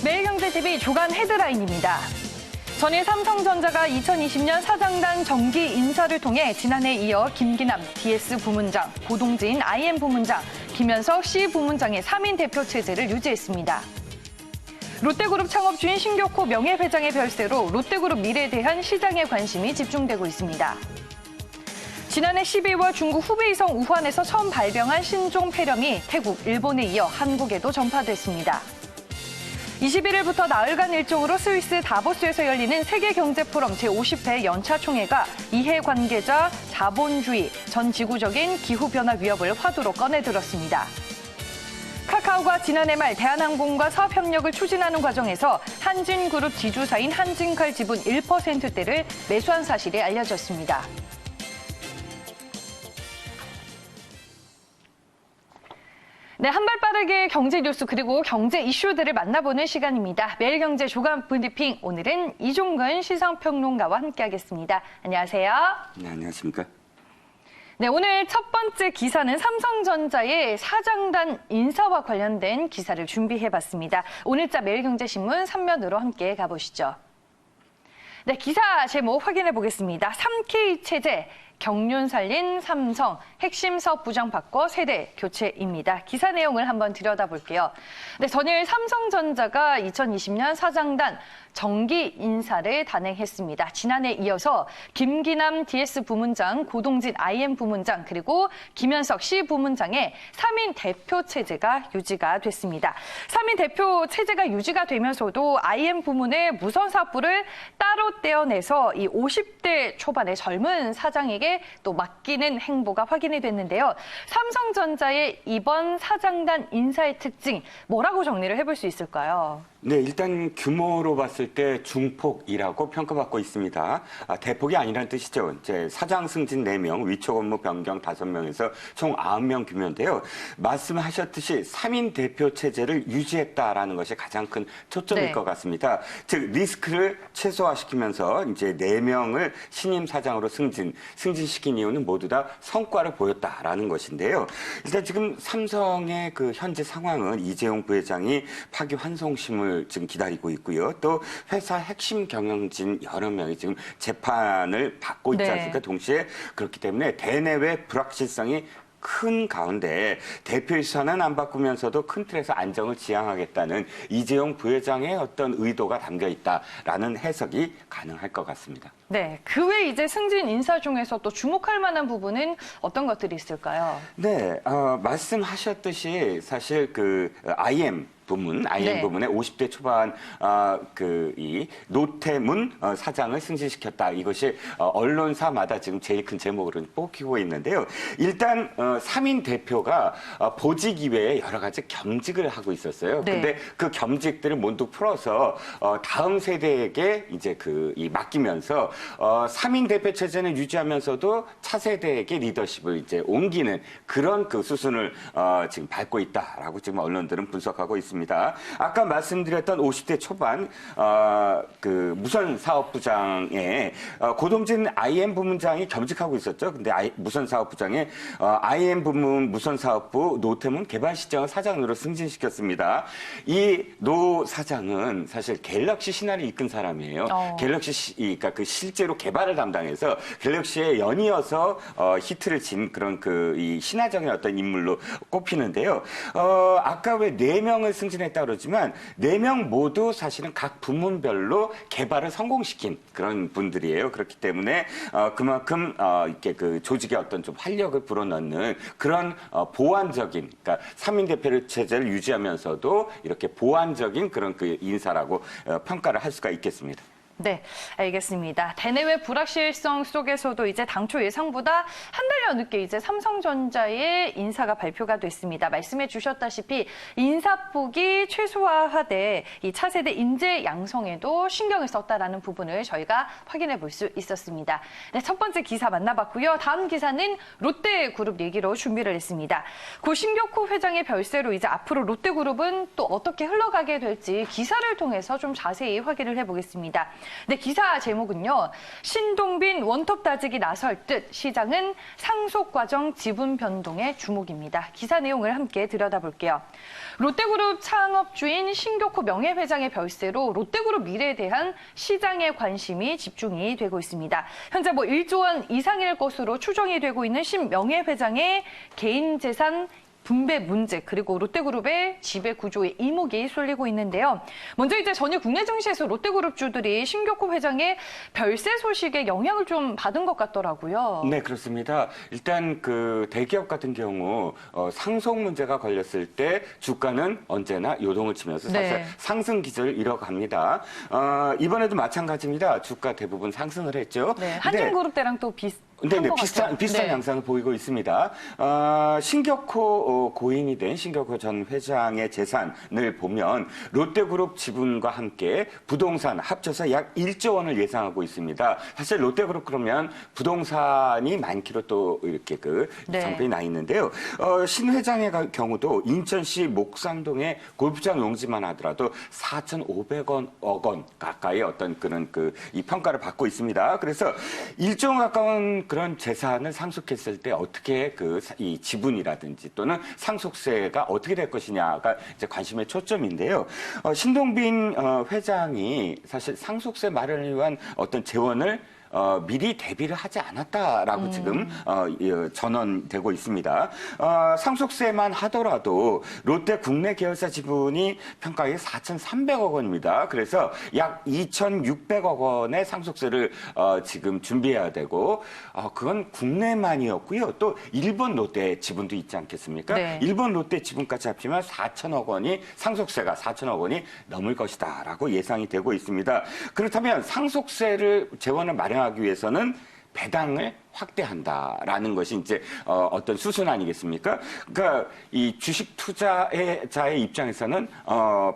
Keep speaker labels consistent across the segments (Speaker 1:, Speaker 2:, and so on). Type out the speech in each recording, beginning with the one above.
Speaker 1: 매일경제TV 주간 헤드라인입니다. 전일 삼성전자가 2020년 사장단 정기 인사를 통해 지난해에 이어 김기남 DS 부문장, 고동진 IM 부문장, 김현석 C 부문장의 3인 대표 체제를 유지했습니다. 롯데그룹 창업주인 신격호 명예회장의 별세로 롯데그룹 미래에 대한 시장의 관심이 집중되고 있습니다. 지난해 12월 중국 후베이성 우한에서 처음 발병한 신종 폐렴이 태국, 일본에 이어 한국에도 전파됐습니다. 21일부터 나흘간 일정으로 스위스 다보스에서 열리는 세계경제포럼 제50회 연차 총회가 이해관계자, 자본주의, 전 지구적인 기후변화 위협을 화두로 꺼내들었습니다. 카카오가 지난해 말 대한항공과 사업협력을 추진하는 과정에서 한진그룹 지주사인 한진칼 지분 1%대를 매수한 사실이 알려졌습니다. 네, 한 발 빠르게 경제 뉴스 그리고 경제 이슈들을 만나보는 시간입니다. 매일경제 주간 브리핑, 오늘은 이종근 시상평론가와 함께하겠습니다. 안녕하세요.
Speaker 2: 네, 안녕하십니까.
Speaker 1: 네, 오늘 첫 번째 기사는 삼성전자의 사장단 인사와 관련된 기사를 준비해봤습니다. 오늘자 매일경제신문 3면으로 함께 가보시죠. 네, 기사 제목 확인해 보겠습니다. 3K 체제. 경륜 살린 삼성, 핵심 사업 부장 바꿔 세대 교체입니다. 기사 내용을 한번 들여다볼게요. 네, 전일 삼성전자가 2020년 사장단 정기 인사를 단행했습니다. 지난해 이어서 김기남 DS 부문장, 고동진 IM 부문장, 그리고 김현석 C 부문장의 3인 대표 체제가 유지가 됐습니다. 3인 대표 체제가 유지가 되면서도 IM 부문의 무선 사업부를 따로 떼어내서 이 50대 초반의 젊은 사장에게 또 맡기는 행보가 확인이 됐는데요. 삼성전자의 이번 사장단 인사의 특징, 뭐라고 정리를 해볼 수 있을까요?
Speaker 2: 네, 일단 규모로 봤을 때 중폭이라고 평가받고 있습니다. 대폭이 아니라는 뜻이죠. 이제 사장 승진 4명, 위촉 업무 변경 5명에서 총 9명 규모인데요. 말씀하셨듯이 3인 대표 체제를 유지했다라는 것이 가장 큰 초점일 것 같습니다. 즉, 리스크를 최소화시키면서 이제 4명을 신임 사장으로 승진시킨 이유는 모두 다 성과를 보였다라는 것인데요. 일단 지금 삼성의 그 현재 상황은 이재용 부회장이 파기환송심을 지금 기다리고 있고요. 또 회사 핵심 경영진 여러 명이 지금 재판을 받고 있지 않습니까? 동시에 그렇기 때문에 대내외 불확실성이 큰 가운데 대표이사는 안 바꾸면서도 큰 틀에서 안정을 지향하겠다는 이재용 부회장의 어떤 의도가 담겨 있다라는 해석이 가능할 것 같습니다.
Speaker 1: 네, 그 외 이제 승진 인사 중에서 또 주목할 만한 부분은 어떤 것들이 있을까요?
Speaker 2: 네, 말씀하셨듯이 사실 그 IM 부문의 50대 초반 이 노태문 사장을 승진시켰다. 이것이 언론사마다 지금 제일 큰 제목으로 뽑히고 있는데요. 일단 3인 대표가 보직 이외에 여러 가지 겸직을 하고 있었어요. 근데 그 겸직들을 모두 풀어서 다음 세대에게 이제 맡기면서 3인 대표 체제는 유지하면서도 차세대에게 리더십을 이제 옮기는 그런 그 수순을 지금 밟고 있다라고 지금 언론들은 분석하고 있습니다. 아까 말씀드렸던 50대 초반 그 무선 사업부장에 고동진 IM 부문장이 겸직하고 있었죠. 근데 무선 사업부장에 IM 부문 무선 사업부 노태문 개발시장 사장으로 승진시켰습니다. 이 노 사장은 사실 갤럭시 신화를 이끈 사람이에요. 갤럭시 그러니까 그 실제로 개발을 담당해서 갤럭시에 연이어서 히트를 친 그런 이 신화적인 어떤 인물로 꼽히는데요. 아까 왜 4명을 승진했다 그러지만 4명 모두 사실은 각 부문별로 개발을 성공시킨 그런 분들이에요. 그렇기 때문에 그만큼 이렇게 그 조직의 어떤 좀 활력을 불어넣는 그런 보완적인, 그러니까 3인 대표 체제를 유지하면서도 이렇게 보완적인 그런 그 인사라고 평가를 할 수가 있겠습니다.
Speaker 1: 네, 알겠습니다. 대내외 불확실성 속에서도 이제 당초 예상보다 한 달여 늦게 이제 삼성전자의 인사가 발표가 됐습니다. 말씀해 주셨다시피 인사폭이 최소화하되 이 차세대 인재 양성에도 신경을 썼다라는 부분을 저희가 확인해 볼 수 있었습니다. 네, 첫 번째 기사 만나봤고요. 다음 기사는 롯데그룹 얘기로 준비를 했습니다. 고 신격호 회장의 별세로 이제 앞으로 롯데그룹은 또 어떻게 흘러가게 될지 기사를 통해서 좀 자세히 확인을 해보겠습니다. 네, 기사 제목은요. 신동빈 원톱 다지기 나설 듯 시장은 상속 과정 지분 변동에 주목입니다. 기사 내용을 함께 들여다볼게요. 롯데그룹 창업주인 신격호 명예회장의 별세로 롯데그룹 미래에 대한 시장의 관심이 집중이 되고 있습니다. 현재 1조 원 이상일 것으로 추정이 되고 있는 신 명예회장의 개인 재산 분배 문제 그리고 롯데그룹의 지배 구조에 이목이 쏠리고 있는데요. 먼저 이제 전일 국내 증시에서 롯데그룹주들이 신격호 회장의 별세 소식에 영향을 좀 받은 것 같더라고요.
Speaker 2: 네, 그렇습니다. 일단 그 대기업 같은 경우 상속 문제가 걸렸을 때 주가는 언제나 요동을 치면서 사실
Speaker 1: 네.
Speaker 2: 상승 기조를 이뤄갑니다. 이번에도 마찬가지입니다. 주가 대부분 상승을 했죠.
Speaker 1: 네,
Speaker 2: 근데
Speaker 1: 한진그룹 때랑 또 비슷한
Speaker 2: 네,
Speaker 1: 것
Speaker 2: 비슷한
Speaker 1: 같아요.
Speaker 2: 비슷한
Speaker 1: 네.
Speaker 2: 양상을 보이고 있습니다. 신격호 고인이 된 신격호 전 회장의 재산을 보면 롯데그룹 지분과 함께 부동산 합쳐서 약 1조 원을 예상하고 있습니다. 사실 롯데그룹 그러면 부동산이 많기로 또 이렇게
Speaker 1: 네.
Speaker 2: 정평이 나 있는데요. 신 회장의 경우도 인천시 목산동의 골프장 용지만 하더라도 4,500억 원 가까이 어떤 그런 이 평가를 받고 있습니다. 그래서 1조 원 가까운 그런 재산을 상속했을 때 어떻게 이 지분이라든지 또는 상속세가 어떻게 될 것이냐가 이제 관심의 초점인데요. 신동빈 회장이 사실 상속세 마련을 위한 어떤 재원을 미리 대비를 하지 않았다라고 지금 전언되고 있습니다. 상속세만 하더라도 롯데 국내 계열사 지분이 평가에 4,300억 원입니다. 그래서 약 2,600억 원의 상속세를 지금 준비해야 되고 그건 국내만이었고요. 또 일본 롯데 지분도 있지 않겠습니까?
Speaker 1: 네.
Speaker 2: 일본 롯데 지분까지 합치면 4천억 원이 상속세가 4천억 원이 넘을 것이다라고 예상이 되고 있습니다. 그렇다면 상속세를 재원을 마련하기 위해서는 배당을 확대한다라는 것이 이제 어떤 수순 아니겠습니까? 그러니까 이 주식 투자자의 입장에서는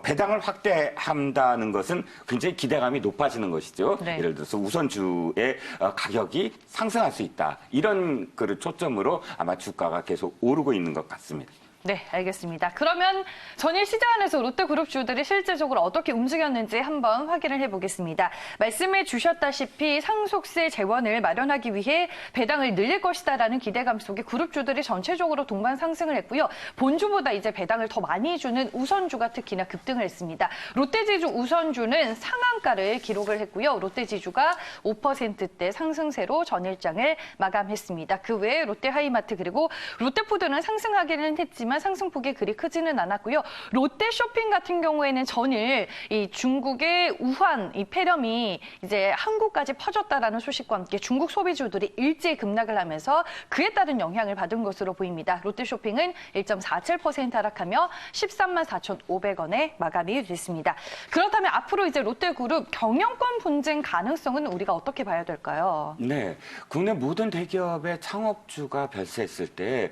Speaker 2: 배당을 확대한다는 것은 굉장히 기대감이 높아지는 것이죠.
Speaker 1: 네.
Speaker 2: 예를 들어서 우선주의 가격이 상승할 수 있다. 이런 초점으로 아마 주가가 계속 오르고 있는 것 같습니다.
Speaker 1: 네, 알겠습니다. 그러면 전일 시장 안에서 롯데그룹주들이 실제적으로 어떻게 움직였는지 한번 확인을 해보겠습니다. 말씀해 주셨다시피 상속세 재원을 마련하기 위해 배당을 늘릴 것이다라는 기대감 속에 그룹주들이 전체적으로 동반 상승을 했고요. 본주보다 이제 배당을 더 많이 주는 우선주가 특히나 급등을 했습니다. 롯데지주 우선주는 상한가를 기록을 했고요. 롯데지주가 5%대 상승세로 전일장을 마감했습니다. 그 외에 롯데하이마트 그리고 롯데푸드는 상승하기는 했지만 상승폭이 그리 크지는 않았고요. 롯데쇼핑 같은 경우에는 전일 이 중국의 우한 이 폐렴이 이제 한국까지 퍼졌다라는 소식과 함께 중국 소비주들이 일제히 급락을 하면서 그에 따른 영향을 받은 것으로 보입니다. 롯데쇼핑은 1.47% 하락하며 13만 4,500원에 마감이 됐습니다. 그렇다면 앞으로 이제 롯데그룹 경영권 분쟁 가능성은 우리가 어떻게 봐야 될까요?
Speaker 2: 네, 국내 모든 대기업의 창업주가 별세했을 때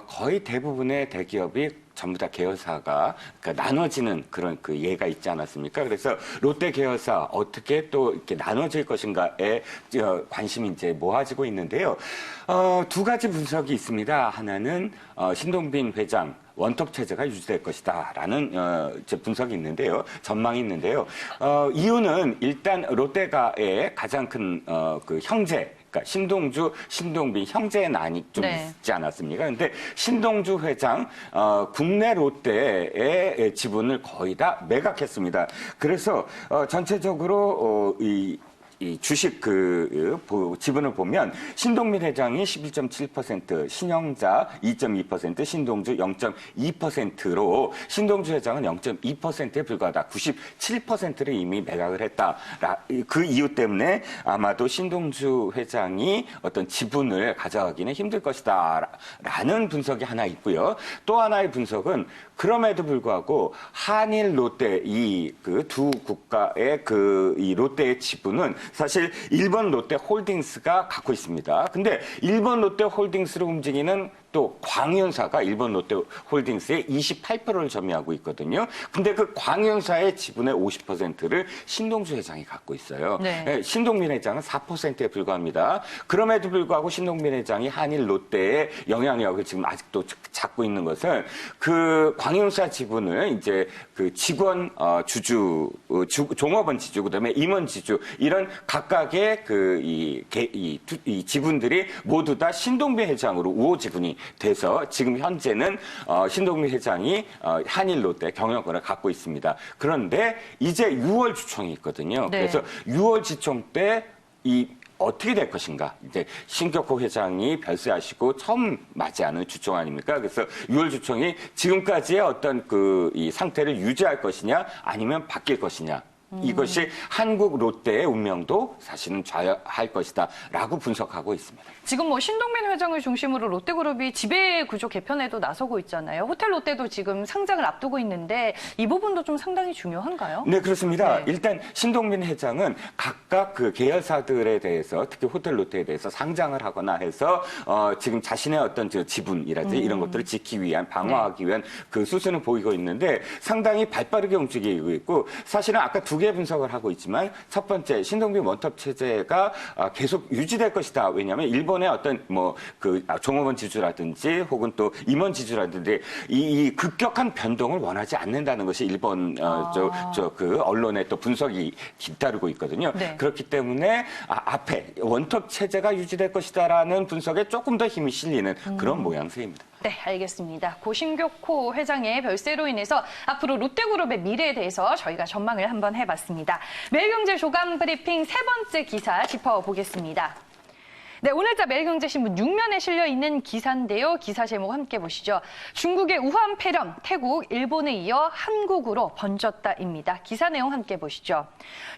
Speaker 2: 거의 대부분의 대기업이 전부 다 계열사가 나눠지는 그런 예가 있지 않았습니까? 그래서 롯데 계열사 어떻게 또 이렇게 나눠질 것인가에 관심이 이제 모아지고 있는데요. 두 가지 분석이 있습니다. 하나는 신동빈 회장 원톱 체제가 유지될 것이다라는 분석이 있는데요. 전망이 있는데요. 이유는 일단 롯데가의 가장 큰 형제. 그러니까 신동주, 신동빈 형제의 난이 좀
Speaker 1: 네.
Speaker 2: 있지 않았습니까? 근데 신동주 회장 국내 롯데의 지분을 거의 다 매각했습니다. 그래서 전체적으로 이 주식 지분을 보면 신동빈 회장이 11.7%, 신영자 2.2%, 신동주 0.2%로 신동주 회장은 0.2%에 불과하다. 97%를 이미 매각을 했다. 그 이유 때문에 아마도 신동주 회장이 어떤 지분을 가져가기는 힘들 것이다. 라는 분석이 하나 있고요. 또 하나의 분석은 그럼에도 불구하고 한일 롯데 이 두 국가의 이 롯데의 지분은 사실 일본 롯데 홀딩스가 갖고 있습니다. 근데 일본 롯데 홀딩스로 움직이는 또 광현사가 일본 롯데홀딩스의 28%를 점유하고 있거든요. 근데 그 광현사의 지분의 50%를 신동주 회장이 갖고 있어요.
Speaker 1: 네.
Speaker 2: 신동민 회장은 4%에 불과합니다. 그럼에도 불구하고 신동민 회장이 한일 롯데의 영향력을 지금 아직도 잡고 있는 것은 그 광현사 지분을 이제 그 직원 종업원 지주, 그다음에 임원 지주 이런 각각의 이 지분들이 모두 다 신동민 회장으로 우호 지분이 돼서 지금 현재는 신동민 회장이 한일 롯데 경영권을 갖고 있습니다. 그런데 이제 6월 주총이 있거든요.
Speaker 1: 네.
Speaker 2: 그래서 6월 주총 때 어떻게 될 것인가. 이제 신격호 회장이 별세하시고 처음 맞이하는 주총 아닙니까? 그래서 6월 주총이 지금까지의 어떤 이 상태를 유지할 것이냐 아니면 바뀔 것이냐. 이것이 한국 롯데의 운명도 사실은 좌우할 것이다라고 분석하고 있습니다.
Speaker 1: 지금 뭐 신동민 회장을 중심으로 롯데그룹이 지배 구조 개편에도 나서고 있잖아요. 호텔 롯데도 지금 상장을 앞두고 있는데 이 부분도 좀 상당히 중요한가요?
Speaker 2: 네, 그렇습니다.
Speaker 1: 네.
Speaker 2: 일단 신동민 회장은 각각 그 계열사들에 대해서 특히 호텔 롯데에 대해서 상장을 하거나 해서 지금 자신의 어떤 지분이라든지 이런 것들을 지키기 위한 방어하기 위한 그 수순을 보이고 있는데 상당히 발빠르게 움직이고 있고 사실은 아까 두 개 분석을 하고 있지만 첫 번째 신동민 원톱 체제가 계속 유지될 것이다. 왜냐하면 일본의 어떤 종업원 지주라든지 혹은 또 임원 지주라든지 이 급격한 변동을 원하지 않는다는 것이 일본 그 언론의 또 분석이 뒤따르고 있거든요.
Speaker 1: 네.
Speaker 2: 그렇기 때문에 앞에 원톱 체제가 유지될 것이다라는 분석에 조금 더 힘이 실리는 그런 모양새입니다.
Speaker 1: 네, 알겠습니다. 고신교코 회장의 별세로 인해서 앞으로 롯데그룹의 미래에 대해서 저희가 전망을 한번 해봤습니다. 매일경제 조간 브리핑 세 번째 기사 짚어보겠습니다. 네, 오늘자 매일경제신문 6면에 실려 있는 기사인데요. 기사 제목 함께 보시죠. 중국의 우한 폐렴, 태국, 일본에 이어 한국으로 번졌다입니다. 기사 내용 함께 보시죠.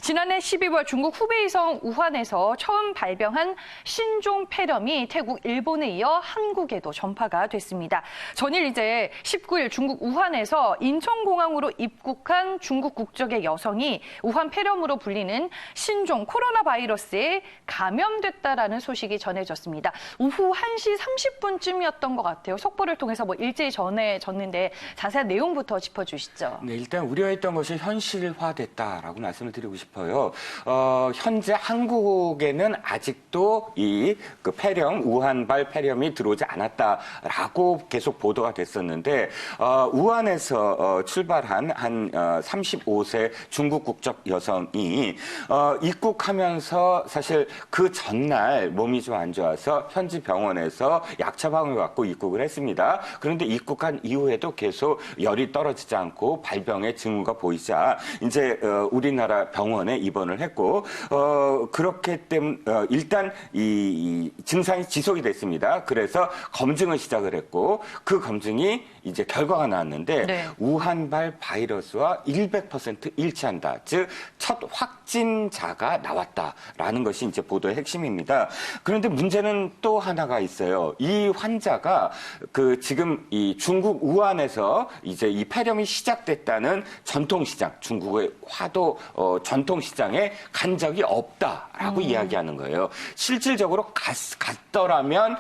Speaker 1: 지난해 12월 중국 후베이성 우한에서 처음 발병한 신종 폐렴이 태국, 일본에 이어 한국에도 전파가 됐습니다. 전일 이제 19일 중국 우한에서 인천공항으로 입국한 중국 국적의 여성이 우한 폐렴으로 불리는 신종 코로나 바이러스에 감염됐다라는 소식이 전해졌습니다. 오후 1시 30분쯤이었던 것 같아요. 속보를 통해서 일제히 전해졌는데 자세한 내용부터 짚어주시죠.
Speaker 2: 네, 일단 우려했던 것이 현실화됐다라고 말씀을 드리고 싶어요. 현재 한국에는 아직도 그 폐렴, 우한발 폐렴이 들어오지 않았다라고 계속 보도가 됐었는데 우한에서 출발한 한 35세 중국 국적 여성이 입국하면서 사실 그 전날 몸이 좀 안 좋아서 현지 병원에서 약 처방을 받고 입국을 했습니다. 그런데 입국한 이후에도 계속 열이 떨어지지 않고 발병의 징후가 보이자 이제 우리나라 병원에 입원을 했고 그렇기 때문에 일단 이 증상이 지속이 됐습니다. 그래서 검증을 시작을 했고 그 검증이 이제 결과가 나왔는데
Speaker 1: 네.
Speaker 2: 우한발 바이러스와 100% 일치한다. 즉 첫 확진자가 나왔다라는 것이 이제 보도의 핵심입니다. 그런데 문제는 또 하나가 있어요. 이 환자가 지금 이 중국 우한에서 이제 이 폐렴이 시작됐다는 전통시장, 중국의 화도 전통시장에 간 적이 없다라고 이야기하는 거예요. 실질적으로 갔더라면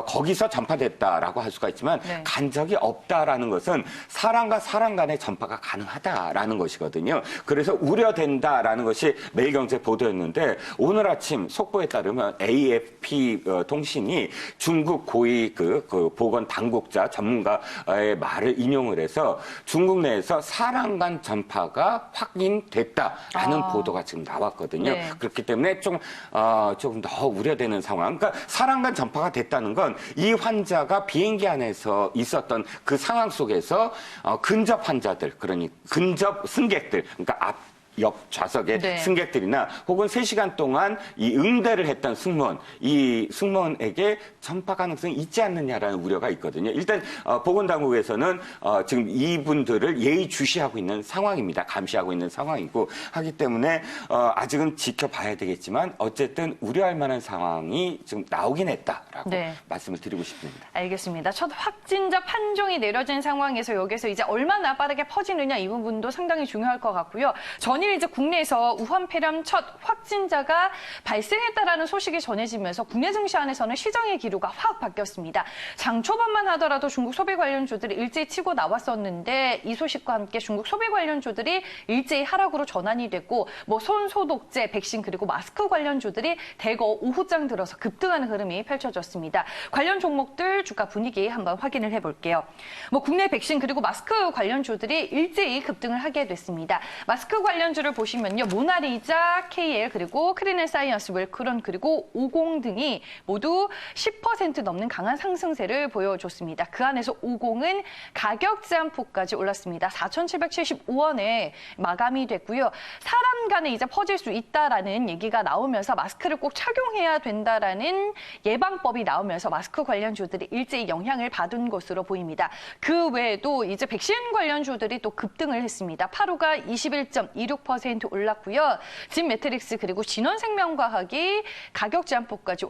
Speaker 2: 거기서 전파됐다라고 할 수가 있지만
Speaker 1: 네.
Speaker 2: 간 적이 없다라는 것은 사람과 사람 간의 전파가 가능하다라는 것이거든요. 그래서 우려된다라는 것이 매일경제 보도였는데 오늘 아침 속보에 따르면 AFP 통신이 중국 고위 그 보건 당국자 전문가의 말을 인용을 해서 중국 내에서 사람 간 전파가 확인됐다라는 보도가 지금 나왔거든요.
Speaker 1: 네.
Speaker 2: 그렇기 때문에 조금 더 우려되는 상황. 그러니까 사람 간 전파가 됐다는 건 이 환자가 비행기 안에서 있었던 그 상황 속에서 근접 환자들, 그러니 근접 승객들, 그러니까 옆 좌석의
Speaker 1: 네.
Speaker 2: 승객들이나 혹은 3시간 동안 이 응대를 했던 승무원, 이 승무원에게 전파 가능성이 있지 않느냐라는 우려가 있거든요. 일단 보건당국에서는 지금 이분들을 예의주시하고 있는 상황입니다. 감시하고 있는 상황이고 하기 때문에 아직은 지켜봐야 되겠지만 어쨌든 우려할 만한 상황이 지금 나오긴 했다라고
Speaker 1: 네.
Speaker 2: 말씀을 드리고 싶습니다.
Speaker 1: 알겠습니다. 첫 확진자 판정이 내려진 상황에서 여기서 이제 얼마나 빠르게 퍼지느냐 이 부분도 상당히 중요할 것 같고요. 전일 연일 이제 국내에서 우한 폐렴 첫 확진자가 발생했다라는 소식이 전해지면서 국내 증시 안에서는 시장의 기류가 확 바뀌었습니다. 장 초반만 하더라도 중국 소비 관련주들이 일제히 치고 나왔었는데 이 소식과 함께 중국 소비 관련주들이 일제히 하락으로 전환이 됐고 뭐 손 소독제, 백신 그리고 마스크 관련주들이 대거 오후장 들어서 급등하는 흐름이 펼쳐졌습니다. 관련 종목들 주가 분위기 한번 확인을 해볼게요. 뭐 국내 백신 그리고 마스크 관련주들이 일제히 급등을 하게 됐습니다. 마스크 관련주를 보시면요. 모나리자, KL 그리고 크리넨 사이언스, 웰크론 그리고 50 등이 모두 10% 넘는 강한 상승세를 보여줬습니다. 그 안에서 50은 가격 제한폭까지 올랐습니다. 4,775원에 마감이 됐고요. 사람 간에 이제 퍼질 수 있다라는 얘기가 나오면서 마스크를 꼭 착용해야 된다라는 예방법이 나오면서 마스크 관련주들이 일제히 영향을 받은 것으로 보입니다. 그 외에도 이제 백신 관련주들이 또 급등을 했습니다. 파루가 21.26% 올랐고요. 진 매트릭스 그리고 진원생명과학이 가격 제한폭까지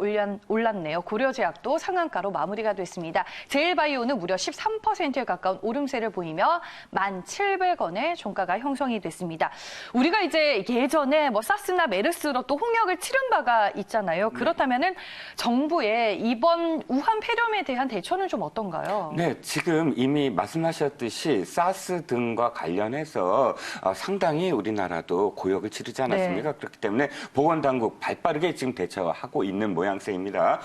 Speaker 1: 올랐네요. 고려제약도 상한가로 마무리가 됐습니다. 제일바이오는 무려 13%에 가까운 오름세를 보이며 1,700원의 종가가 형성이 됐습니다. 우리가 이제 예전에 뭐 사스나 메르스로 또 홍역을 치른 바가 있잖아요. 그렇다면은 정부의 이번 우한 폐렴에 대한 대처는 좀 어떤가요?
Speaker 2: 네, 지금 이미 말씀하셨듯이 사스 등과 관련해서 상당히 우리나라도 고역을 치르지 않았습니까?
Speaker 1: 네.
Speaker 2: 그렇기 때문에 보건당국 발빠르게 지금 대처하고 있는 모양새입니다.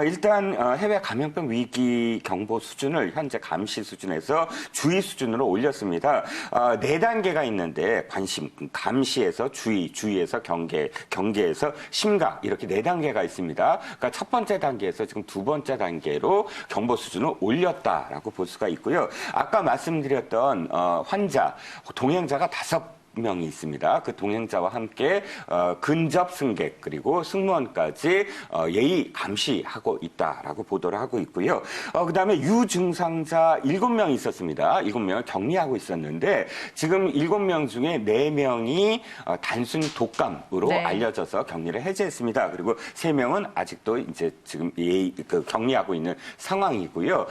Speaker 2: 일단 해외 감염병 위기 경보 수준을 현재 감시 수준에서 주의 수준으로 올렸습니다. 4단계가 있는데 관심, 감시에서 주의, 주의에서 경계, 경계에서 심각 이렇게 4단계가 있습니다. 그러니까 첫 번째 단계에서 지금 두 번째 단계로 경보 수준을 올렸다라고 볼 수가 있고요. 아까 말씀드렸던 환자, 동행자가 5명이 있습니다. 그 동행자와 함께 근접 승객 그리고 승무원까지 예의 감시하고 있다라고 보도를 하고 있고요. 그다음에 유증상자 7명이 있었습니다. 7명을 격리하고 있었는데 지금 7명 중에 4명이 단순 독감으로
Speaker 1: 네.
Speaker 2: 알려져서 격리를 해제했습니다. 그리고 3명은 아직도 이제 지금 격리하고 있는 상황이고요.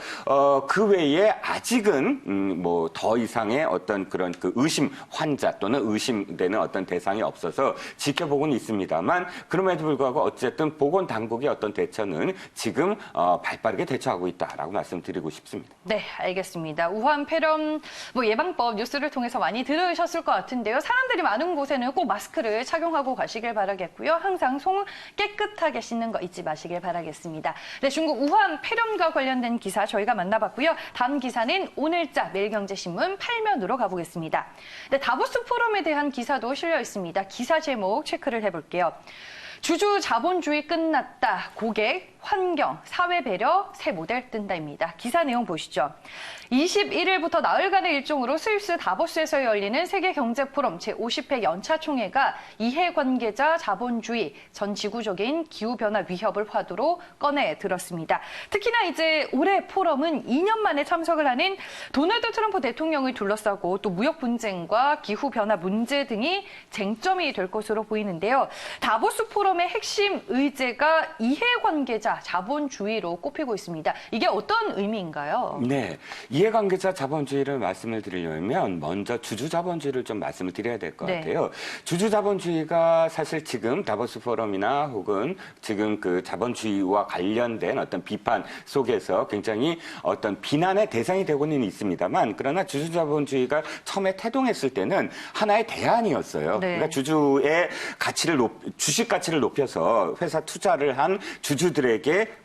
Speaker 2: 그 외에 아직은 뭐 더 이상의 어떤 그런 그 의심 환자 또는 의심되는 어떤 대상이 없어서 지켜보고는 있습니다만 그럼에도 불구하고 어쨌든 보건당국의 어떤 대처는 지금 발빠르게 대처하고 있다라고 말씀드리고 싶습니다.
Speaker 1: 네, 알겠습니다. 우한 폐렴 뭐 예방법 뉴스를 통해서 많이 들으셨을 것 같은데요. 사람들이 많은 곳에는 꼭 마스크를 착용하고 가시길 바라겠고요. 항상 손 깨끗하게 씻는 거 잊지 마시길 바라겠습니다. 네, 중국 우한 폐렴과 관련된 기사 저희가 만나봤고요. 다음 기사는 오늘자 매일경제신문 8면으로 가보겠습니다. 네, 다보스 포럼에 대한 기사도 실려 있습니다. 기사 제목 체크를 해볼게요. 주주 자본주의 끝났다. 고객, 환경, 사회 배려, 새 모델 뜬다입니다. 기사 내용 보시죠. 21일부터 나흘간의 일정으로 스위스 다보스에서 열리는 세계경제포럼 제50회 연차총회가 이해관계자 자본주의, 전 지구적인 기후변화 위협을 화두로 꺼내 들었습니다. 특히나 이제 올해 포럼은 2년 만에 참석을 하는 도널드 트럼프 대통령을 둘러싸고 또 무역 분쟁과 기후변화 문제 등이 쟁점이 될 것으로 보이는데요. 다보스 포럼의 핵심 의제가 이해관계자 자본주의로 꼽히고 있습니다. 이게 어떤 의미인가요?
Speaker 2: 네, 이해관계자 자본주의를 말씀을 드리려면 먼저 주주자본주의를 좀 말씀을 드려야 될 것
Speaker 1: 네.
Speaker 2: 같아요. 주주자본주의가 사실 지금 다보스 포럼이나 혹은 지금 그 자본주의와 관련된 어떤 비판 속에서 굉장히 어떤 비난의 대상이 되고는 있습니다만 그러나 주주자본주의가 처음에 태동했을 때는 하나의 대안이었어요.
Speaker 1: 네.
Speaker 2: 그러니까 주주의 가치를 주식 가치를 높여서 회사 투자를 한 주주들에게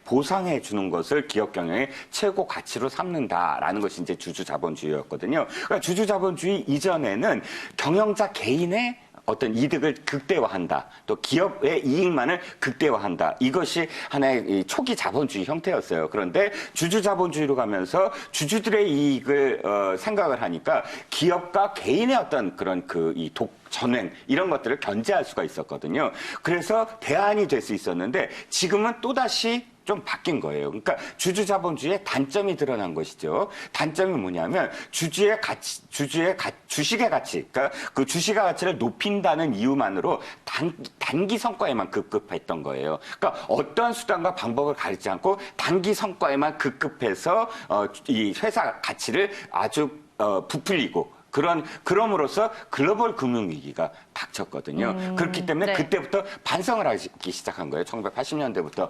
Speaker 2: 보상해 주는 것을 기업 경영의 최고 가치로 삼는다라는 것이 이제 주주자본주의였거든요. 그러니까 주주자본주의 이전에는 경영자 개인의 어떤 이득을 극대화한다. 또 기업의 이익만을 극대화한다. 이것이 하나의 이 초기 자본주의 형태였어요. 그런데 주주자본주의로 가면서 주주들의 이익을 생각을 하니까 기업과 개인의 어떤 그런 전횡 이런 것들을 견제할 수가 있었거든요. 그래서 대안이 될 수 있었는데 지금은 또다시 좀 바뀐 거예요. 그러니까 주주자본주의의 단점이 드러난 것이죠. 단점이 뭐냐면 주식의 가치, 그러니까 그 주식의 가치를 높인다는 이유만으로 단기 성과에만 급급했던 거예요. 그러니까 어떤 수단과 방법을 가리지 않고 단기 성과에만 급급해서 이 회사 가치를 아주 부풀리고 그럼으로써 글로벌 금융위기가 닥쳤거든요. 그렇기 때문에
Speaker 1: 네.
Speaker 2: 그때부터 반성을 하기 시작한 거예요. 1980년대부터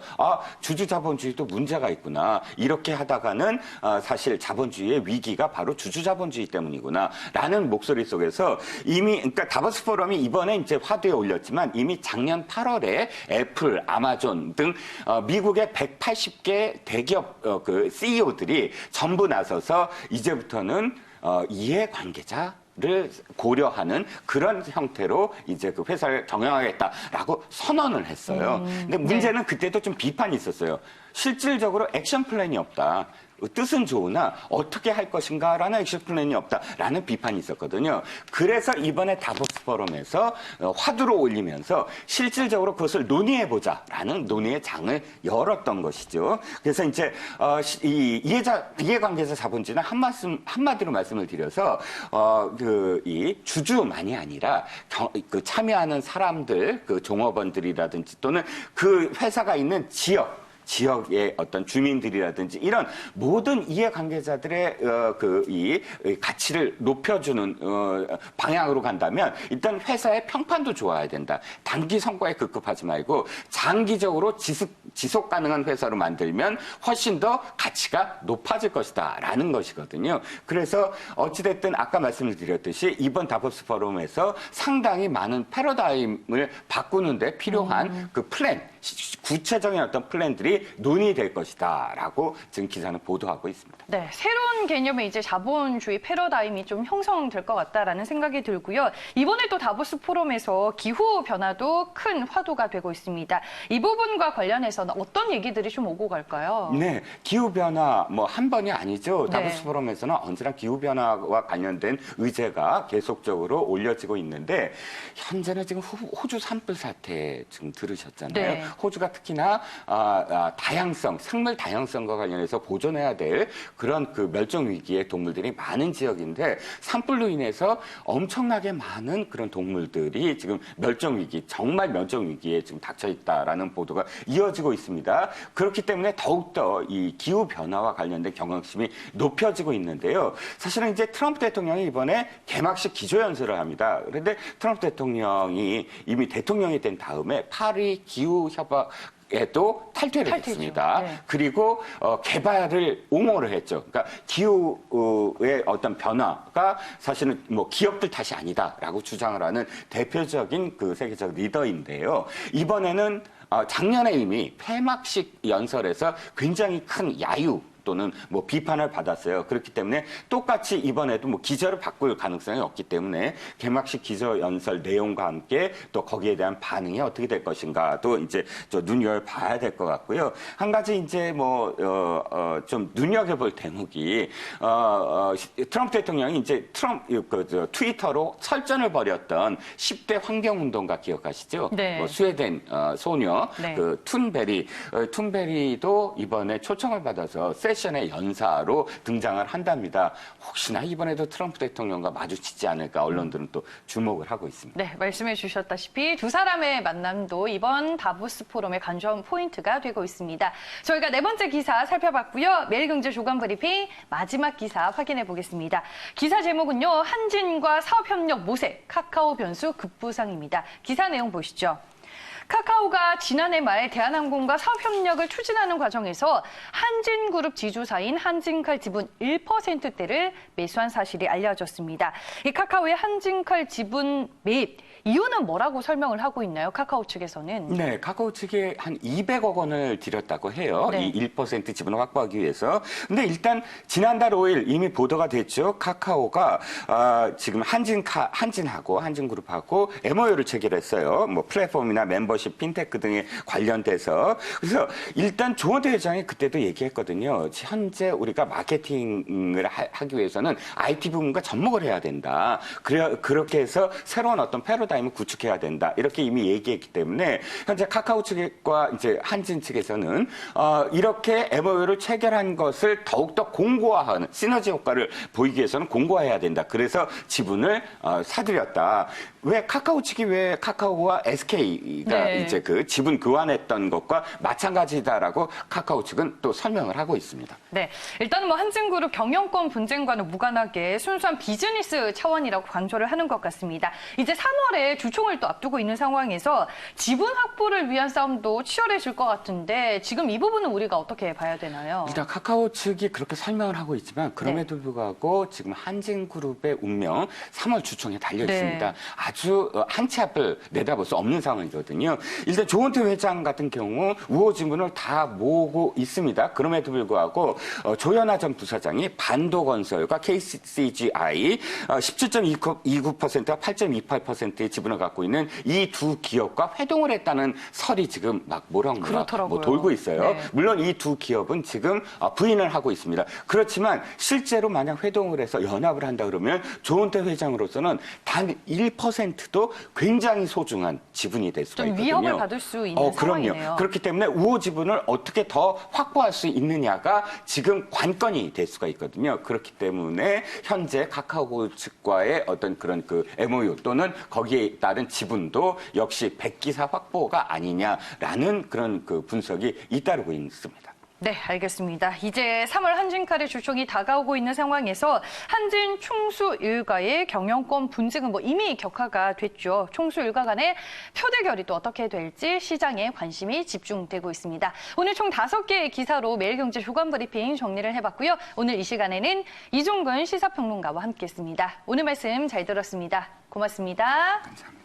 Speaker 2: 주주자본주의도 문제가 있구나. 이렇게 하다가는 사실 자본주의의 위기가 바로 주주자본주의 때문이구나. 라는 목소리 속에서 이미 그러니까 다보스 포럼이 이번에 이제 화두에 올렸지만 이미 작년 8월에 애플, 아마존 등 미국의 180개 대기업 그 CEO들이 전부 나서서 이제부터는 이해관계자를 고려하는 그런 형태로 이제 그 회사를 경영하겠다라고 선언을 했어요. 근데 문제는 그때도 좀 비판이 있었어요. 실질적으로 액션 플랜이 없다. 뜻은 좋으나 어떻게 할 것인가라는 액션 플랜이 없다라는 비판이 있었거든요. 그래서 이번에 다보스 포럼에서 화두로 올리면서 실질적으로 그것을 논의해보자라는 논의의 장을 열었던 것이죠. 그래서 이제 이 이해관계자 자본주의는 한마디로 말씀을 드려서 이 주주만이 아니라 그 참여하는 사람들, 그 종업원들이라든지 또는 그 회사가 있는 지역의 어떤 주민들이라든지 이런 모든 이해관계자들의 이 가치를 높여주는 방향으로 간다면 일단 회사의 평판도 좋아야 된다. 단기 성과에 급급하지 말고 장기적으로 지속 가능한 회사로 만들면 훨씬 더 가치가 높아질 것이다라는 것이거든요. 그래서 어찌됐든 아까 말씀을 드렸듯이 이번 다보스 포럼에서 상당히 많은 패러다임을 바꾸는 데 필요한 그 플랜, 구체적인 어떤 플랜들이 논의될 것이다라고 지금 기사는 보도하고 있습니다.
Speaker 1: 네, 새로운 개념의 이제 자본주의 패러다임이 좀 형성될 것 같다라는 생각이 들고요. 이번에 또 다보스 포럼에서 기후 변화도 큰 화두가 되고 있습니다. 이 부분과 관련해서는 어떤 얘기들이 좀 오고 갈까요?
Speaker 2: 네, 기후 변화 뭐 한 번이 아니죠.
Speaker 1: 네.
Speaker 2: 다보스 포럼에서는 언제나 기후 변화와 관련된 의제가 계속적으로 올려지고 있는데 현재는 지금 호주 산불 사태 지금 들으셨잖아요.
Speaker 1: 네.
Speaker 2: 호주가 특히나 다양성, 생물 다양성과 관련해서 보존해야 될 그런 그 멸종 위기의 동물들이 많은 지역인데 산불로 인해서 엄청나게 많은 그런 동물들이 지금 멸종 위기, 정말 멸종 위기에 지금 닥쳐 있다라는 보도가 이어지고 있습니다. 그렇기 때문에 더욱더 이 기후 변화와 관련된 경각심이 높여지고 있는데요. 사실은 이제 트럼프 대통령이 이번에 개막식 기조연설을 합니다. 그런데 트럼프 대통령이 이미 대통령이 된 다음에 파리 기후 협약 에도 탈퇴를 했습니다.
Speaker 1: 네.
Speaker 2: 그리고 개발을 옹호를 했죠. 그러니까 기후의 어떤 변화가 사실은 뭐 기업들 탓이 아니다라고 주장을 하는 대표적인 그 세계적 리더인데요. 이번에는 작년에 이미 폐막식 연설에서 굉장히 큰 야유 또는 뭐 비판을 받았어요. 그렇기 때문에 똑같이 이번에도 뭐 기저를 바꿀 가능성이 없기 때문에 개막식 기저 연설 내용과 함께 또 거기에 대한 반응이 어떻게 될 것인가도 이제 눈여겨봐야 될 것 같고요. 한 가지 이제 뭐 좀 눈여겨볼 대목이 트럼프 대통령이 이제 트위터로 설전을 벌였던 10대 환경운동가 기억하시죠?
Speaker 1: 네.
Speaker 2: 뭐 스웨덴 소녀
Speaker 1: 네.
Speaker 2: 그 툰베리도 이번에 초청을 받아서 세션의 연사로 등장을 한답니다. 혹시나 이번에도 트럼프 대통령과 마주치지 않을까 언론들은 또 주목을 하고 있습니다.
Speaker 1: 네, 말씀해 주셨다시피 두 사람의 만남도 이번 다보스 포럼의 관전 포인트가 되고 있습니다. 저희가 네 번째 기사 살펴봤고요. 매일경제 주간 브리핑 마지막 기사 확인해 보겠습니다. 기사 제목은요. 한진과 사업협력 모색, 카카오 변수 급부상입니다. 기사 내용 보시죠. 카카오가 지난해 말 대한항공과 사업협력을 추진하는 과정에서 한진그룹 지주사인 한진칼 지분 1%대를 매수한 사실이 알려졌습니다. 이 카카오의 한진칼 지분 매입 이유는 뭐라고 설명을 하고 있나요? 카카오 측에서는.
Speaker 2: 네, 카카오 측에 한 200억 원을 들였다고 해요.
Speaker 1: 네.
Speaker 2: 이 1% 지분을 확보하기 위해서. 근데 일단 지난달 5일 이미 보도가 됐죠. 카카오가 지금 한진하고 한진그룹하고 MOU를 체결했어요. 뭐 플랫폼이나 멤버십, 핀테크 등에 관련돼서. 그래서 일단 조원태 회장이 그때도 얘기했거든요. 현재 우리가 마케팅을 하기 위해서는 IT 부문과 접목을 해야 된다. 그렇게 해서 새로운 어떤 패러다임을 구축해야 된다. 이렇게 이미 얘기했기 때문에 현재 카카오 측과 이제 한진 측에서는 이렇게 MOU를 체결한 것을 더욱더 공고화하는 시너지 효과를 보이기 위해서는 공고화해야 된다. 그래서 지분을 사들였다. 왜 카카오 측이 왜 카카오와 SK가
Speaker 1: 네.
Speaker 2: 이제 그 지분 교환했던 것과 마찬가지다라고 카카오 측은 또 설명을 하고 있습니다.
Speaker 1: 네, 일단은 뭐 한진그룹 경영권 분쟁과는 무관하게 순수한 비즈니스 차원이라고 강조를 하는 것 같습니다. 이제 3월에 주총을 또 앞두고 있는 상황에서 지분 확보를 위한 싸움도 치열해질 것 같은데 지금 이 부분은 우리가 어떻게 봐야 되나요?
Speaker 2: 일단 카카오 측이 그렇게 설명을 하고 있지만 그럼에도 불구하고 지금 한진그룹의 운명 3월 주총에 달려
Speaker 1: 네.
Speaker 2: 있습니다. 아주 한 치 앞을 내다볼 수 없는 상황이거든요. 일단 조은태 회장 같은 경우 우호 지분을 다 모으고 있습니다. 그럼에도 불구하고 조현아 전 부사장이 반도건설과 KCGI 17.29%와 8.28%의 지분을 갖고 있는 이 두 기업과 회동을 했다는 설이 지금 막 모락모락
Speaker 1: 그렇더라고요.
Speaker 2: 돌고 있어요.
Speaker 1: 네.
Speaker 2: 물론 이 두 기업은 지금 부인을 하고 있습니다. 그렇지만 실제로 만약 회동을 해서 연합을 한다 그러면 조은태 회장으로서는 단 1%도 굉장히 소중한 지분이 될 수가
Speaker 1: 좀
Speaker 2: 있거든요.
Speaker 1: 위협을 받을 수 있는 상황이네요.
Speaker 2: 그럼요. 그렇기 때문에 우호 지분을 어떻게 더 확보할 수 있느냐가 지금 관건이 될 수가 있거든요. 그렇기 때문에 현재 카카오 측과의 어떤 그런 그 MOU 또는 거기에 따른 지분도 역시 백기사 확보가 아니냐라는 그런 그 분석이 잇따르고 있습니다.
Speaker 1: 네, 알겠습니다. 이제 3월 한진칼의 주총이 다가오고 있는 상황에서 한진 총수 일가의 경영권 분쟁은 뭐 이미 격화가 됐죠. 총수 일가 간의 표대결이 또 어떻게 될지 시장에 관심이 집중되고 있습니다. 오늘 총 5개의 기사로 매일경제 주간 브리핑 정리를 해봤고요. 오늘 이 시간에는 이종근 시사평론가와 함께했습니다. 오늘 말씀 잘 들었습니다. 고맙습니다.
Speaker 2: 감사합니다.